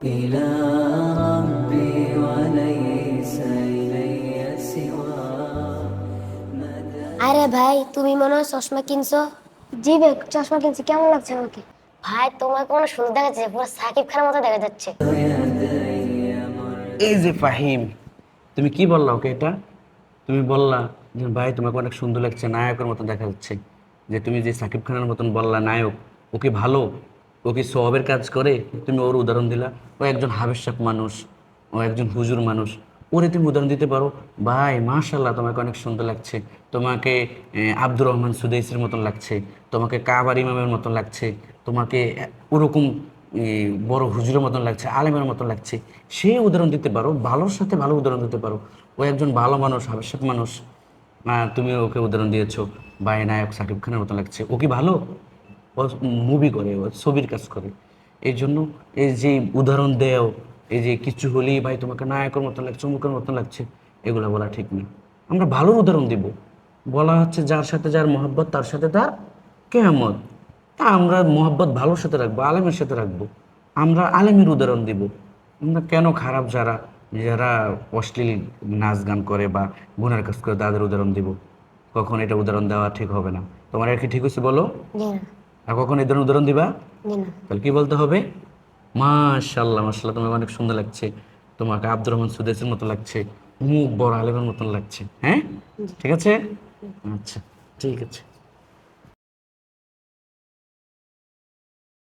إلى ربي وليس إلي سوى আরে ভাই, তুমি মনে হয় চশমা কিনছো? জি ভাই, চশমা কিনছি। কেমন লাগছে আমাকে? ভাই, তোমাকে মনে হয় সুন্দর দেখা যাচ্ছে, পুরো সাকিব খানের মতো দেখা যাচ্ছে। এই যে ফাহিম, তুমি কি বললা ওকে এটা? তুমি বললা যে ভাই তোমাকে অনেক সুন্দর লাগছে, নায়কের মতো দেখা যাচ্ছে। যে তুমি যে সাকিব খানের মতন বললা নায়ক, ও কি ভালো? ও কি সওয়াবের কাজ করে? তুমি ওর উদাহরণ দিলা। ও একজন হাবেশাক মানুষ, ও একজন হুজুর মানুষ। ওরে তুমি উদাহরণ দিতে পারো? ভাই মাশাল্লাহ, তোমাকে অনেক সুন্দর লাগছে। তোমাকে আব্দুর রহমান সুদাইসির মতন লাগছে, তোমাকে কাবার ইমামের মতন লাগছে, তোমাকে ওরকম বড় হুজুরের মতন লাগছে, আলেমের মতন লাগছে। সে উদাহরণ দিতে পারো, ভালোর সাথে ভালো উদাহরণ দিতে পারো। ও একজন ভালো মানুষ, আবশ্যক মানুষ। তুমি ওকে উদাহরণ দিয়েছো ভাই নায়ক সাকিব খানের মতন লাগছে। ও কি ভালো? ও মুভি করে, ও ছবির কাজ করে। এই জন্য এই যে উদাহরণ দেও, এই যে কিছু হলেই ভাই তোমাকে নায়কের মতন লাগছে, অমুকের মতন লাগছে, এগুলো বলা ঠিক না। আমরা ভালোর উদাহরণ দিব। বলা হচ্ছে যার সাথে যার মহব্বত তার সাথে তার কেয়ামত। তা আমরা মহব্বত ভালোর সাথে রাখবো, আলেমের সাথে রাখবো। আমরা আলেমের উদাহরণ দিব। আমরা কেন খারাপ যারা যারা অশ্লীল নাচ গান করে বা গুনার কাজ করে তাদের উদাহরণ দিব? কখন এটা উদাহরণ দেওয়া ঠিক হবে না। তোমার আর কি ঠিক হয়েছে বলো? জি না। আর কখন এই ধরনের উদাহরণ দিবা? জি না। তাহলে কি বলতে হবে? মাশাল্লাহ মাশাল্লাহ, তোমাকে অনেক সুন্দর লাগছে, তোমাকে আব্দুর রহমান সুদেশের মতো লাগছে, মুখ বড় আলেমের মতন লাগছে। হ্যাঁ, ঠিক আছে। আচ্ছা, ঠিক আছে।